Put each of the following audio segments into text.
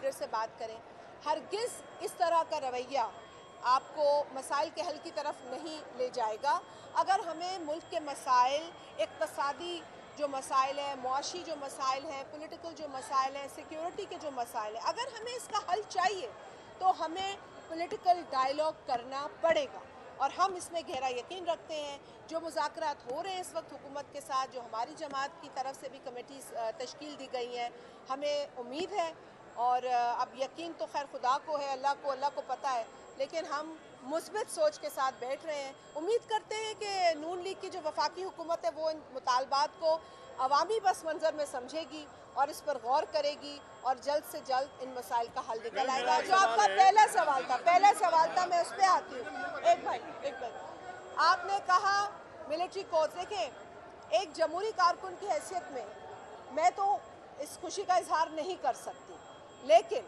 Leader से बात करें। हरगिज़ इस तरह का रवैया आपको मसाइल के हल की तरफ नहीं ले जाएगा। अगर हमें मुल्क के मसाइल, इक़्तिसादी जो मसाइल हैं, मुआशी जो मसाइल हैं, पॉलिटिकल जो मसाइल हैं, सिक्योरिटी के जो मसाइल हैं, अगर हमें इसका हल चाहिए तो हमें पॉलिटिकल डायलॉग करना पड़ेगा और हम इसमें गहरा यकीन रखते हैं। जो मुज़ाकरात हो रहे हैं इस वक्त हुकूमत के साथ, जो हमारी जमात की तरफ से भी कमेटीज़ तश्कील दी गई हैं, हमें उम्मीद है और अब यकीन तो खैर खुदा को है, अल्लाह को पता है, लेकिन हम मुस्बित सोच के साथ बैठ रहे हैं। उम्मीद करते हैं कि नून लीग की जो वफाकी हुकूमत है वो इन मुतालबात को अवामी बस मंज़र में समझेगी और इस पर गौर करेगी और जल्द से जल्द इन मसाइल का हल निकल आएगा। जो आपका पहला सवाल था मैं उस पर आती हूँ। एक भाई आपने कहा मिलिट्री कोर्ट। देखें, एक जमहूरी कारकुन की हैसियत में मैं तो इस खुशी का इजहार नहीं कर सकती, लेकिन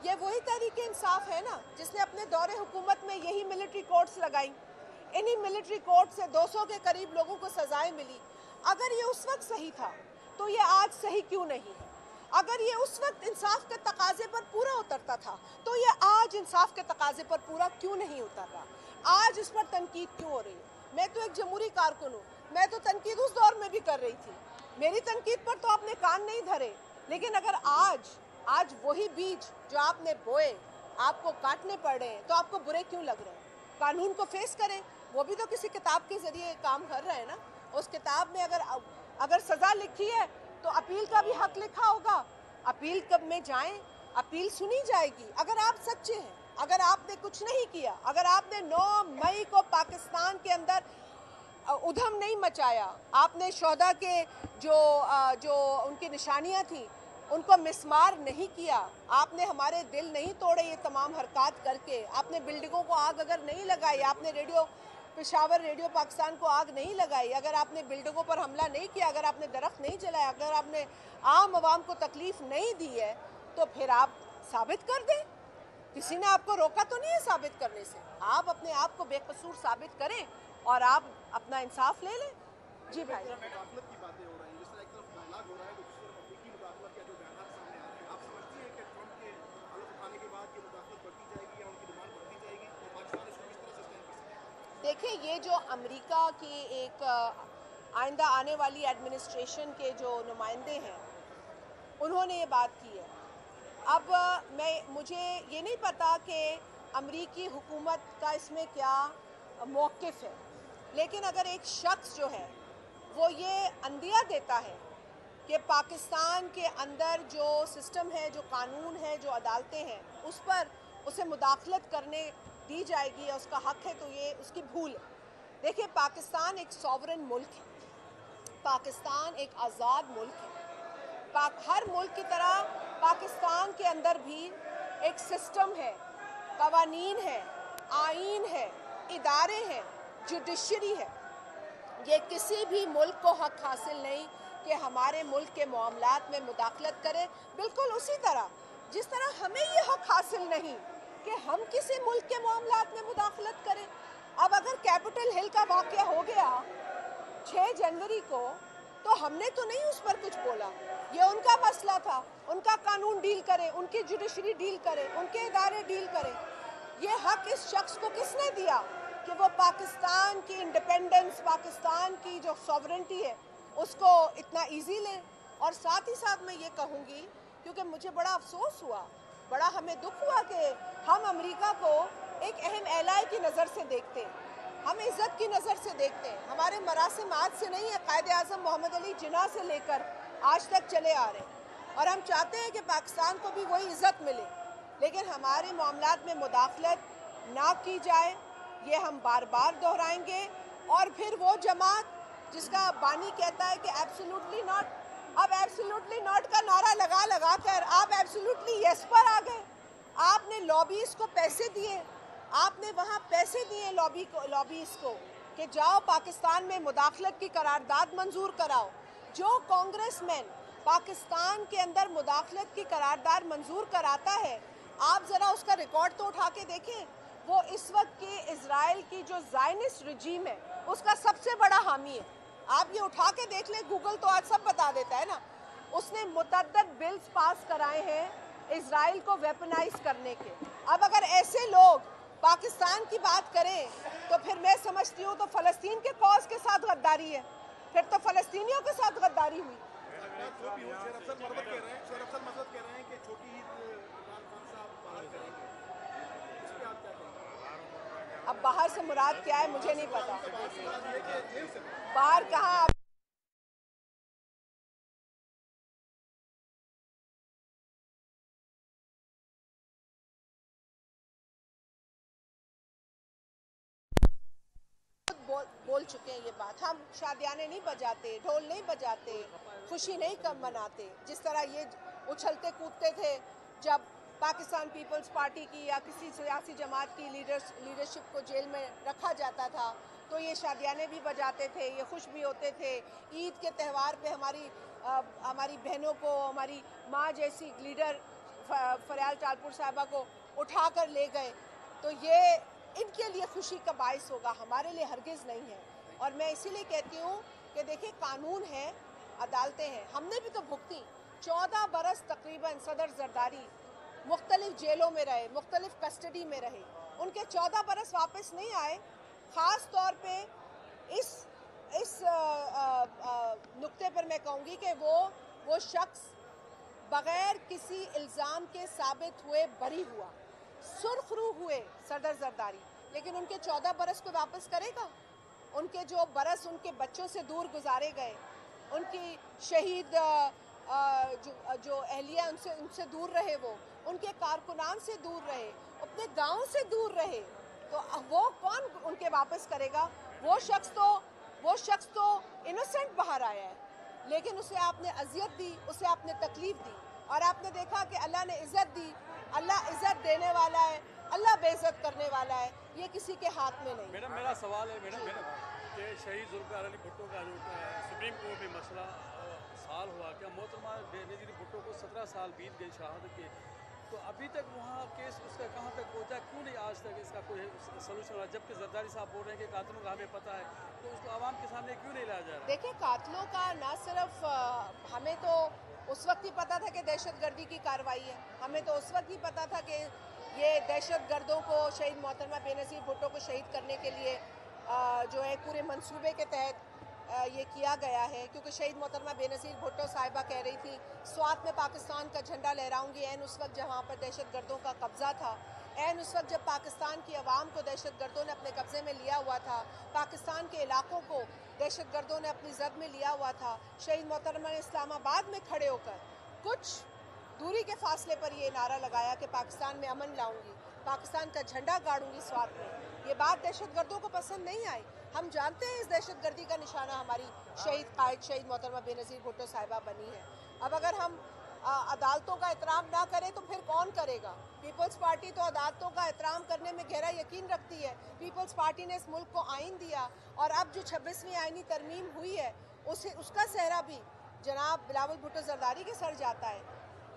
ये वही तहरीके इंसाफ है ना जिसने अपने दौरे हुकूमत में यही मिलिट्री कोर्ट्स लगाई। इन्हीं मिलिट्री कोर्ट से 200 के करीब लोगों को सजाएं मिली। अगर ये उस वक्त सही था तो ये आज सही क्यों नहीं है? अगर ये उस वक्त इंसाफ के तकाजे पर पूरा उतरता था तो ये आज इंसाफ के तकाजे पर पूरा क्यों नहीं उतर रहा? आज इस पर तनकीद क्यों हो रही है? मैं तो एक जमहूरी कारकुन हूँ, मैं तो तनकीद उस दौर में भी कर रही थी, मेरी तनकीद पर तो आपने कान नहीं धरे। लेकिन अगर आज वही बीज जो आपने बोए आपको काटने पड़ रहे हैं तो आपको बुरे क्यों लग रहे हैं? कानून को फेस करें, वो भी तो किसी किताब के जरिए काम कर रहे हैं ना। उस किताब में अगर सज़ा लिखी है तो अपील का भी हक लिखा होगा। अपील कब में जाएं, अपील सुनी जाएगी। अगर आप सच्चे हैं, अगर आपने कुछ नहीं किया, अगर आपने 9 मई को पाकिस्तान के अंदर उधम नहीं मचाया, आपने शोहदा के जो उनकी निशानियां थी उनको मिसमार नहीं किया, आपने हमारे दिल नहीं तोड़े ये तमाम हरकत करके, आपने बिल्डिंगों को आग अगर नहीं लगाई, आपने पेशावर रेडियो पाकिस्तान को आग नहीं लगाई, अगर आपने बिल्डिंगों पर हमला नहीं किया, अगर आपने दरख्त नहीं जलाया, अगर आपने आम आवाम को तकलीफ नहीं दी है, तो फिर आप साबित कर दें। किसी ने आपको रोका तो नहीं है साबित करने से। आप अपने आप को बेकसूर साबित करें और आप अपना इंसाफ ले लें। जी भाई, देखिए, ये जो अमेरिका की एक आइंदा आने वाली एडमिनिस्ट्रेशन के जो नुमाइंदे हैं उन्होंने ये बात की है। अब मुझे ये नहीं पता कि अमेरिकी हुकूमत का इसमें क्या मौक़िफ़ है, लेकिन अगर एक शख्स जो है वो ये अंदिया देता है कि पाकिस्तान के अंदर जो सिस्टम है, जो कानून है, जो अदालतें हैं, उस पर उसे मुदाखलत करने दी जाएगी या उसका हक है, तो ये उसकी भूल है। देखिए, पाकिस्तान एक सॉवरन मुल्क है, पाकिस्तान एक आज़ाद मुल्क है। हर मुल्क की तरह पाकिस्तान के अंदर भी एक सिस्टम है, कवानीन है, आईन है, इदारे हैं, जुडिशरी है। ये किसी भी मुल्क को हक हासिल नहीं कि हमारे मुल्क के मामलात में मुदाखलत करे, बिल्कुल उसी तरह जिस तरह हमें ये हक हासिल नहीं कि हम किसी मुल्क के मामलात में मुदाखलत करें। अब अगर कैपिटल हिल का वाक़या हो गया 6 जनवरी को, तो हमने तो नहीं उस पर कुछ बोला, ये उनका मसला था, उनका कानून डील करे, उनकी जुडिशरी डील करे, उनके इदारे डील करें। ये हक इस शख्स को किसने दिया कि वो पाकिस्तान की इंडिपेंडेंस, पाकिस्तान की जो सॉवरेंटी है उसको इतना ईजी लें? और साथ ही साथ मैं ये कहूँगी, क्योंकि मुझे बड़ा अफसोस हुआ, बड़ा हमें दुख हुआ कि हम अमेरिका को एक अहम एलाय की नज़र से देखते हैं, हम इज़्ज़त की नज़र से देखते हैं। हमारे मरासिम आज से नहीं है, कायद-ए-आज़म मोहम्मद अली जिन्ना से लेकर आज तक चले आ रहे हैं और हम चाहते हैं कि पाकिस्तान को भी वही इज़्ज़त मिले, लेकिन हमारे मामलात में मुदाखलत ना की जाए, ये हम बार बार दोहराएंगे। और फिर वो जमात जिसका बानी कहता है कि एब्सोल्युटली नॉट, अब एब्सोल्युटली नॉट का नारा लगा कर आप एब्सोल्युटली यस पर आ गए। आपने लॉबीज़ को पैसे दिए, आपने वहाँ पैसे दिए लॉबीज़ को कि जाओ पाकिस्तान में मुदाखलत की करारदाद मंजूर कराओ। जो कांग्रेसमैन पाकिस्तान के अंदर मुदाखलत की करारदाद मंजूर कराता है, आप ज़रा उसका रिकॉर्ड तो उठा के देखें। वो इस वक्त के इजराइल की जो ज़ायनिस्ट रजीम है उसका सबसे बड़ा हामी है। आप ये उठा के देख लें, गूगल तो आज सब बता देता है ना। उसने मुतअद्दिद बिल्स पास कराए हैं इजराइल को वेपनाइज करने के। अब अगर ऐसे लोग पाकिस्तान की बात करें तो फिर मैं समझती हूँ तो फ़लस्तीन के कॉज के साथ गद्दारी है, फिर तो फ़लस्तीनियों के साथ गद्दारी हुई। अब बाहर से मुराद क्या है मुझे नहीं पता, बाहर कहाँ। बोल चुके हैं ये बात, हम शादियाने नहीं बजाते, ढोल नहीं बजाते, खुशी नहीं कम मनाते। जिस तरह ये उछलते कूदते थे जब पाकिस्तान पीपल्स पार्टी की या किसी सियासी जमात की लीडरशिप को जेल में रखा जाता था, तो ये शादियाने भी बजाते थे, ये खुश भी होते थे। ईद के त्यौहार पे हमारी बहनों को, हमारी माँ जैसी लीडर फरियाल टालपुर साहिबा को उठा कर ले गए, तो ये इनके लिए खुशी का बायस होगा, हमारे लिए हरगिज़ नहीं है। और मैं इसीलिए कहती हूँ कि देखिए कानून है, अदालतें हैं, हमने भी तो भुगती। 14 बरस तकरीबन सदर जरदारी मुख्तलिफ जेलों में रहे, मुख्तलिफ कस्टडी में रहे, उनके 14 बरस वापस नहीं आए। ख़ास तौर पे इस नुक्ते पर मैं कहूँगी कि वो शख्स बग़ैर किसी इल्ज़ाम के साबित हुए बरी हुआ, सुर्खरू हुए सदर जरदारी, लेकिन उनके 14 बरस को वापस करेगा? उनके जो बरस उनके बच्चों से दूर गुजारे गए, उनकी शहीद जो अहलिया उनसे दूर रहे, वो उनके कारकुनान से दूर रहे, अपने गांव से दूर रहे, तो वो कौन उनके वापस करेगा? वो शख्स तो इनोसेंट बाहर आया है, लेकिन उसे आपने अजियत दी, उसे आपने तकलीफ दी, और आपने देखा कि अल्लाह ने इज़्ज़त दी। अल्लाह इज़्ज़त देने वाला है, अल्लाह बेइज्जत करने वाला है, ये किसी के हाथ में नहीं। मैडम मेरा सवाल है कि शहीद जुल्फ़िकार अली भुट्टो का जो सुप्रीम कोर्ट में मसला साल हुआ, क्या मोहतरमा बेनज़ीर भुट्टो को 17 साल बीत गई शहादत के, तो अभी तक वहाँ केस उसका कहाँ तक पहुँचा? क्यों नहीं आज तक इसका कोई सलूशन हुआ? जबकि जरदारी साहब बोल रहे हैं कि कातिलों का हमें पता है, तो उसको आवाम के सामने क्यों नहीं लाया जा रहा? देखिए, कातिलों का ना सिर्फ हमें तो उस वक्त ही पता था कि दहशतगर्दी की कार्रवाई है, हमें तो उस वक्त ही पता था कि ये दहशतगर्दों को, शहीद मोहतरमा बेनज़ीर भुट्टो को शहीद करने के लिए जो है पूरे मंसूबे के तहत ये किया गया है, क्योंकि शहीद मोहतरमा बेनज़ीर भुट्टो साहिबा कह रही थी स्वात में पाकिस्तान का झंडा लहराऊंगी, ऐन उस वक्त जहाँ पर दहशतगर्दों का कब्ज़ा था, ऐन उस वक्त जब पाकिस्तान की आवाम को दहशतगर्दों ने अपने कब्ज़े में लिया हुआ था, पाकिस्तान के इलाकों को दहशतगर्दों ने अपनी जद में लिया हुआ था। शहीद मोहतरमा ने इस्लामाबाद में खड़े होकर कुछ दूरी के फासले पर ये नारा लगाया कि पाकिस्तान में अमन लाऊंगी, पाकिस्तान का झंडा गाड़ूंगी स्वात में। ये बात दहशतगर्दों को पसंद नहीं आई। हम जानते हैं इस दहशतगर्दी का निशाना हमारी शहीद मोहतरमा बेनज़ीर भुट्टो साहिबा बनी है। अब अगर हम अदालतों का एहतराम ना करें तो फिर कौन करेगा? पीपल्स पार्टी तो अदालतों का एहतराम करने में गहरा यकीन रखती है। पीपल्स पार्टी ने इस मुल्क को आइन दिया, और अब जो 26वीं आइनी तरमीम हुई है उसका सेहरा भी जनाब बिलावल भुट्टो जरदारी के सर जाता है।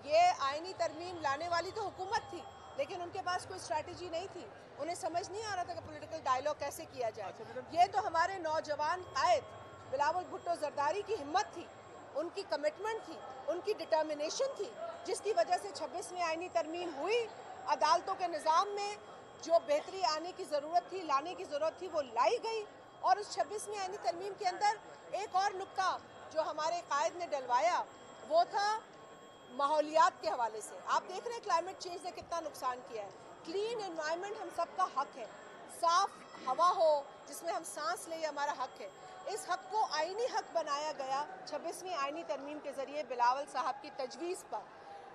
ये आइनी तरमीम लाने वाली तो हुकूमत थी, लेकिन उनके पास कोई स्ट्रैटेजी नहीं थी, उन्हें समझ नहीं आ रहा था कि पॉलिटिकल डायलॉग कैसे किया जाए। ये तो हमारे नौजवान कायद बिलावल भुट्टो जरदारी की हिम्मत थी, उनकी कमिटमेंट थी, उनकी डिटर्मिनेशन थी, जिसकी वजह से 26वीं आइनी तरमीम हुई। अदालतों के निज़ाम में जो बेहतरी आने की ज़रूरत थी, लाने की ज़रूरत थी, वो लाई गई। और उस 26वीं आइनी तरमीम के अंदर एक और नुक्ता जो हमारे कायद ने डलवाया वो था माहौलियात के हवाले से। आप देख रहे हैं क्लाइमेट चेंज ने कितना नुकसान किया है। क्लीन एनवायरनमेंट हम सबका हक है, साफ हवा हो जिसमें हम सांस लें, हमारा हक है। इस हक को आईनी हक बनाया गया 26वीं आईनी तरमीम के ज़रिए बिलावल साहब की तजवीज़ पर।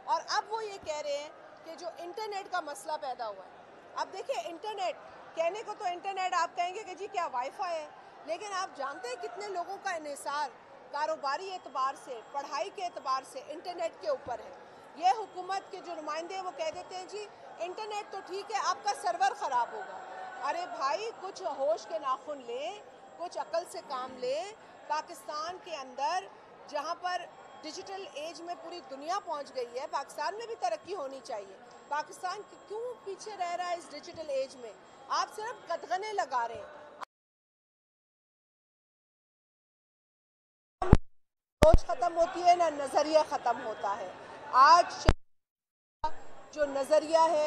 और अब वो ये कह रहे हैं कि जो इंटरनेट का मसला पैदा हुआ है, अब देखिए इंटरनेट कहने को तो इंटरनेट आप कहेंगे कि जी क्या वाईफाई है, लेकिन आप जानते हैं कितने लोगों का इन्हिसार कारोबारी एतबार से, पढ़ाई के एतबार से इंटरनेट के ऊपर है। ये हुकूमत के जो नुमाइंदे हैं वो कह देते हैं जी इंटरनेट तो ठीक है, आपका सर्वर ख़राब होगा। अरे भाई, कुछ होश के नाखून लें, कुछ अकल से काम लें। पाकिस्तान के अंदर जहाँ पर डिजिटल एज में पूरी दुनिया पहुँच गई है, पाकिस्तान में भी तरक्की होनी चाहिए। पाकिस्तान क्यों पीछे रह रहा है इस डिजिटल एज में? आप सिर्फ कदगने लगा रहे हैं, सोच ख़त्म होती है ना नज़रिया ख़त्म होता है। आज जो नज़रिया है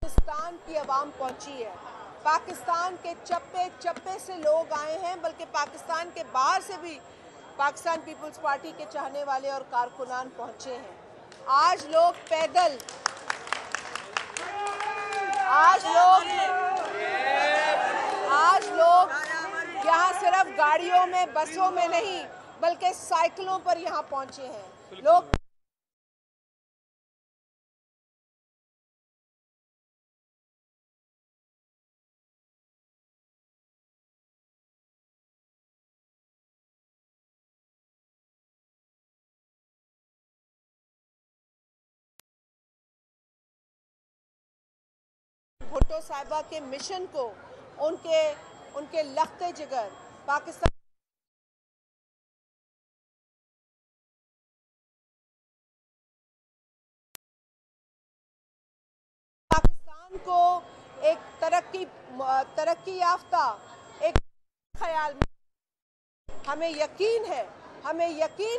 पाकिस्तान की आवाम पहुंची है। पाकिस्तान के चप्पे चप्पे से लोग आए हैं, बल्कि पाकिस्तान के बाहर से भी पाकिस्तान पीपल्स पार्टी के चाहने वाले और कारकुनान पहुंचे हैं। आज लोग पैदल, आज लोग यहाँ सिर्फ गाड़ियों में, बसों में नहीं, बल्कि साइकिलों पर यहाँ पहुंचे हैं। लोग भुट्टो साहिबा के मिशन को, उनके लख्ते जिगर पाकिस्तान को एक तरक्की याफ्ता एक ख्याल में हमें यकीन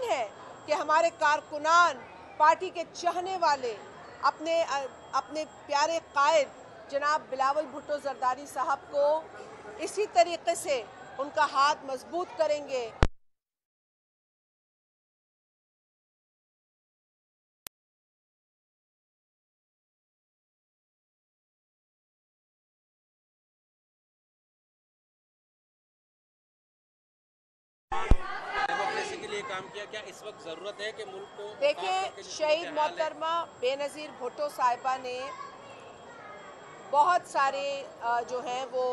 है कि हमारे कारकुनान, पार्टी के चाहने वाले अपने प्यारे कायद जनाब बिलावल भुट्टो जरदारी साहब को इसी तरीके से उनका हाथ मजबूत करेंगे। डेमोक्रेसी के लिए काम किया, क्या इस वक्त जरूरत है कि मुल्क को? देखिए, शहीद मोहतरमा बेनज़ीर भुट्टो साहिबा ने बहुत सारे जो हैं वो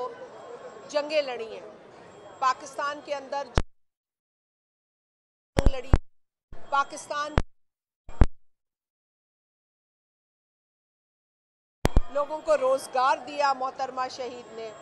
जंगें लड़ी हैं। पाकिस्तान के अंदर जंग लड़ी, पाकिस्तान लोगों को रोजगार दिया मोहतरमा शहीद ने।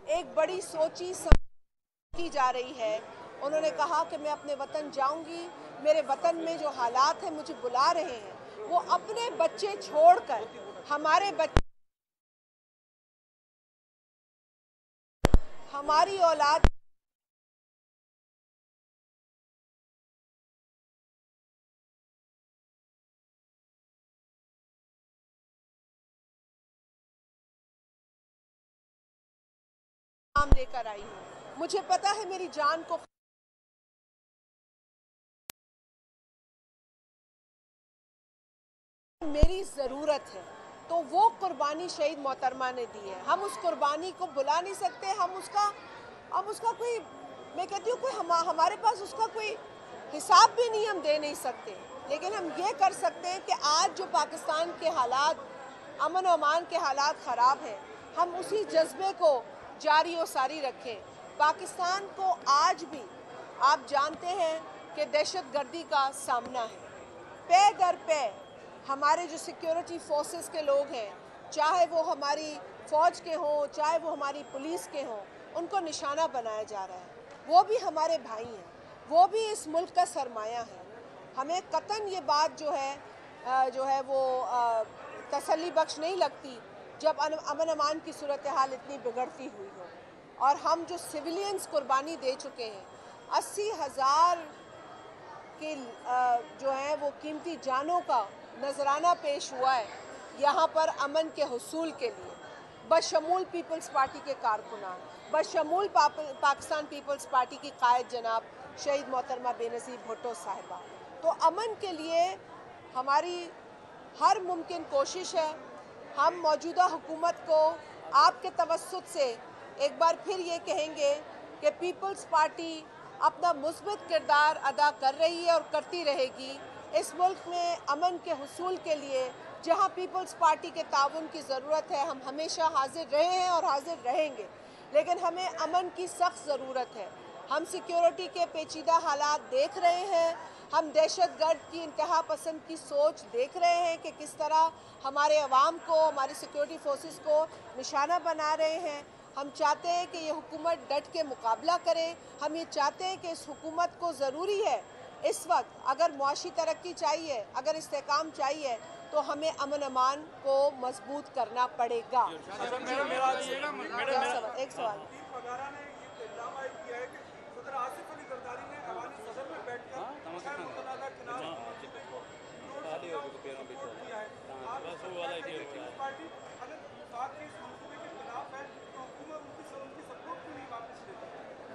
एक बड़ी सोची समझी की जा रही है। उन्होंने कहा कि मैं अपने वतन जाऊंगी, मेरे वतन में जो हालात हैं मुझे बुला रहे हैं। वो अपने बच्चे छोड़कर हमारी औलाद काम लेकर आई हूँ। मुझे पता है मेरी जान को मेरी ज़रूरत है, तो वो कुर्बानी शहीद मोहतरमा ने दी है। हम उस कुर्बानी को भुला नहीं सकते। हम उसका कोई, मैं कहती हूँ, हमारे पास उसका कोई हिसाब भी नहीं हम दे नहीं सकते। लेकिन हम ये कर सकते हैं कि आज जो पाकिस्तान के हालात, अमन और अमान के हालात ख़राब हैं, हम उसी जज्बे को जारी और सारी रखें। पाकिस्तान को आज भी आप जानते हैं कि दहशतगर्दी का सामना है। पे दर पे हमारे जो सिक्योरिटी फोर्सेस के लोग हैं, चाहे वो हमारी फ़ौज के हों, चाहे वो हमारी पुलिस के हों, उनको निशाना बनाया जा रहा है। वो भी हमारे भाई हैं, वो भी इस मुल्क का सरमाया है। हमें कतन ये बात जो है वो तसल्ली बख्श नहीं लगती जब अमन अमान की सूरत हाल इतनी बिगड़ती हुई हो। और हम जो सिविलियंस कुर्बानी दे चुके हैं, 80,000 की जो है वो कीमती जानों का नजराना पेश हुआ है यहाँ पर अमन के हुसूल के लिए, बशमूल पीपल्स पार्टी के कारकुनान, बशमूल पाकिस्तान पीपल्स पार्टी की कायद जनाब शहीद मोहतरमा बेनज़ीर भुट्टो साहिबा। तो अमन के लिए हमारी हर मुमकिन कोशिश है। हम मौजूदा हुकूमत को आपके तवस्सुत से एक बार फिर ये कहेंगे कि पीपल्स पार्टी अपना मुस्बत किरदार अदा कर रही है और करती रहेगी। इस मुल्क में अमन के हुसूल के लिए जहां पीपल्स पार्टी के ताउन की ज़रूरत है, हम हमेशा हाजिर रहे हैं और हाजिर रहेंगे। लेकिन हमें अमन की सख्त ज़रूरत है। हम सिक्योरिटी के पेचीदा हालात देख रहे हैं। हम दहशतगर्द की इंतहा पसंद की सोच देख रहे हैं कि किस तरह हमारे अवाम को, हमारी सिक्योरिटी फोर्सेस को निशाना बना रहे हैं। हम चाहते हैं कि ये हुकूमत डट के मुकाबला करे। हम ये चाहते हैं कि इस हुकूमत को ज़रूरी है इस वक्त, अगर मुआशी तरक्की चाहिए, अगर इस्तेकाम चाहिए, तो हमें अमन अमान को मजबूत करना पड़ेगा। एक सवाल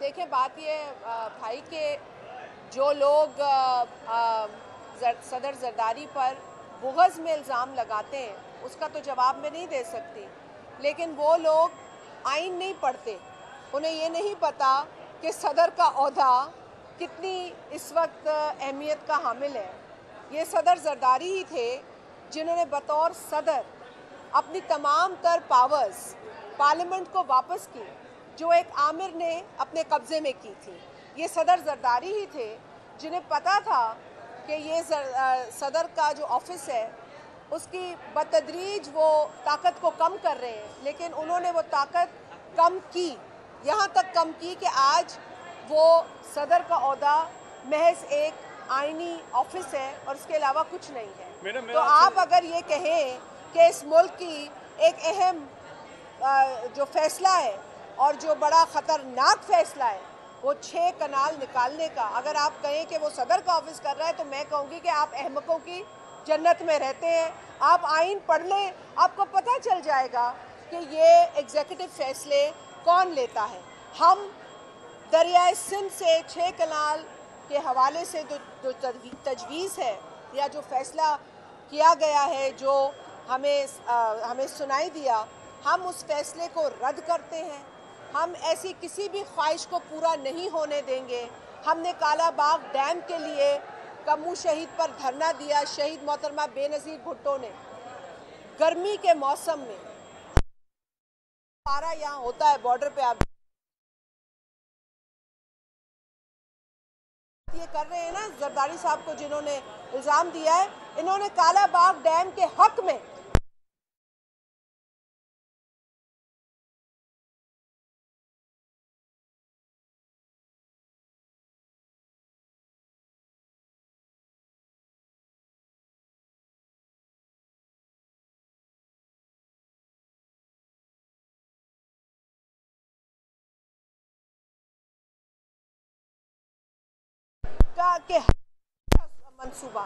देखें, बात ये भाई के जो लोग सदर जरदारी पर बुग़्ज़ में इल्ज़ाम लगाते हैं उसका तो जवाब मैं नहीं दे सकती, लेकिन वो लोग आइन नहीं पढ़ते। उन्हें ये नहीं पता कि सदर का ओहदा कितनी इस वक्त अहमियत का हामिल है। ये सदर जरदारी ही थे जिन्होंने बतौर सदर अपनी तमाम तर पावर्स पार्लियामेंट को वापस की, जो एक आमिर ने अपने कब्ज़े में की थी। ये सदर जरदारी ही थे जिन्हें पता था कि ये सदर का जो ऑफिस है उसकी बतदरीज वो ताकत को कम कर रहे हैं, लेकिन उन्होंने वो ताकत कम की, यहाँ तक कम की कि आज वो सदर का ओहदा महज एक आइनी ऑफिस है और इसके अलावा कुछ नहीं है। तो आप अगर ये कहें कि इस मुल्क की एक अहम जो फैसला है और जो बड़ा ख़तरनाक फैसला है वो 6 कनाल निकालने का, अगर आप कहें कि वो सदर का ऑफिस कर रहा है, तो मैं कहूँगी कि आप अहमकों की जन्नत में रहते हैं। आप आइन पढ़ लें, आपको पता चल जाएगा कि ये एग्जीक्यूटिव फैसले कौन लेता है। हम दरियाए सिंध से 6 कनाल के हवाले से जो तजवीज़ है या जो फैसला किया गया है, जो हमें सुनाई दिया, हम उस फैसले को रद्द करते हैं। हम ऐसी किसी भी ख्वाहिश को पूरा नहीं होने देंगे। हमने कालाबाग डैम के लिए कम्मू शहीद पर धरना दिया। शहीद मोहतरमा बेनज़ीर भुट्टो ने गर्मी के मौसम में, पारा यहाँ होता है बॉर्डर पे, आप ये कर रहे हैं ना, जरदारी साहब को जिन्होंने इल्ज़ाम दिया है, इन्होंने कालाबाग डैम के हक में के मंसूबा,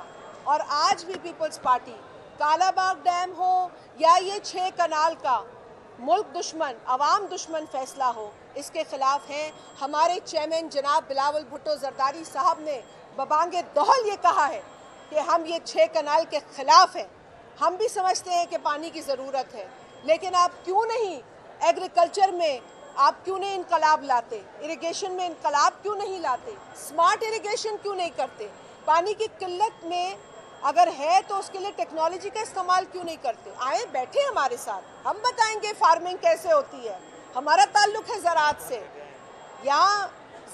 और आज भी पीपल्स पार्टी कालाबाग डैम हो या ये 6 कनाल का मुल्क दुश्मन, अवाम दुश्मन फैसला हो, इसके खिलाफ हैं। हमारे चेयरमैन जनाब बिलावल भुट्टो जरदारी साहब ने बबांगे दहल ये कहा है कि हम ये 6 कनाल के खिलाफ हैं। हम भी समझते हैं कि पानी की ज़रूरत है, लेकिन आप क्यों नहीं एग्रीकल्चर में, आप क्यों नहीं इनकलाब लाते, इरिगेशन में इनकलाब क्यों नहीं लाते, स्मार्ट इरिगेशन क्यों नहीं करते, पानी की किल्लत में अगर है तो उसके लिए टेक्नोलॉजी का इस्तेमाल क्यों नहीं करते। आए बैठे हमारे साथ, हम बताएंगे फार्मिंग कैसे होती है। हमारा ताल्लुक है ज़राअत से, यहाँ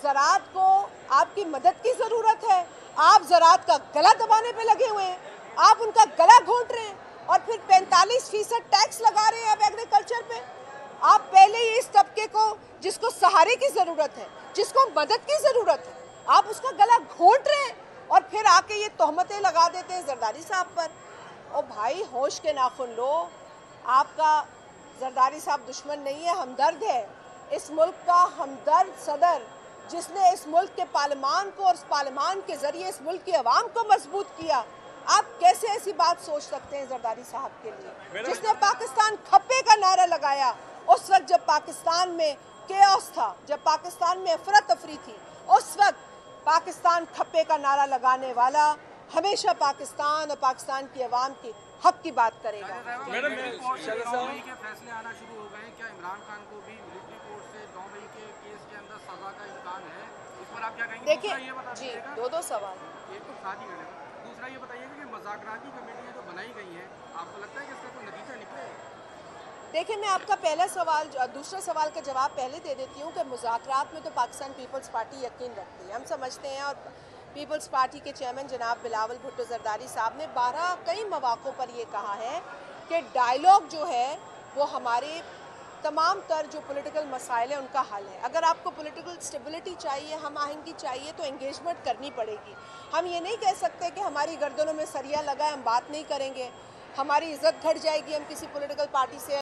ज़राअत को आपकी मदद की ज़रूरत है। आप ज़राअत का गला दबाने पे लगे हुए हैं, आप उनका गला घोंट रहे हैं और फिर 45% टैक्स लगा रहे हैं अब एग्रीकल्चर पे। आप पहले ही इस तबके को, जिसको सहारे की ज़रूरत है, जिसको मदद की ज़रूरत है, आप उसका गला घोंट रहे हैं और फिर आके ये तोहमतें लगा देते हैं जरदारी साहब पर। ओ भाई, होश के नाखुन लो। आपका जरदारी साहब दुश्मन नहीं है, हमदर्द है। इस मुल्क का हमदर्द सदर, जिसने इस मुल्क के पार्लियामान को और इस पार्लियामान के ज़रिए इस मुल्क की आवाम को मजबूत किया। आप कैसे ऐसी बात सोच सकते हैं जरदारी साहब के लिए, जिसने पाकिस्तान खप्पे का नारा लगाया उस वक्त जब पाकिस्तान में केओस था, जब पाकिस्तान में अफरा तफरी थी, उस वक्त पाकिस्तान खप्पे का नारा लगाने वाला हमेशा पाकिस्तान और पाकिस्तान की आवाम के हक की बात करेगा। मैडम, के फैसले आना शुरू हो गए, क्या इमरान खान को भी मिलिट्री कोर्ट से 9 मई के केस के अंदर सजा का इम्कान है? इस पर आप क्या कहेंगे? देखिए जी, दो सवाल। एक तो शादी करेगा, दूसरा ये बताइएगा कि मुज़ाकराती कमेटियाँ जो बनाई गई हैं, आपको लगता है कि इसका कोई नतीजा निकले? देखिए, मैं आपका पहला सवाल, दूसरे सवाल का जवाब पहले दे देती हूँ कि मुज़ाकरात में तो पाकिस्तान पीपल्स पार्टी यकीन रखती है। हम समझते हैं और पीपल्स पार्टी के चेयरमैन जनाब बिलावल भुट्टो जरदारी साहब ने 12 कई मौक़ों पर ये कहा है कि डायलॉग जो है वो हमारे तमाम तर जो पॉलिटिकल मसाइल हैं उनका हल है। अगर आपको पॉलिटिकल स्टेबिलिटी चाहिए, हम आहंगी चाहिए, तो एंगेजमेंट करनी पड़ेगी। हम ये नहीं कह सकते कि हमारी गर्दनों में सरिया लगा है, हम बात नहीं करेंगे, हमारी इज्जत घट जाएगी हम किसी पॉलिटिकल पार्टी से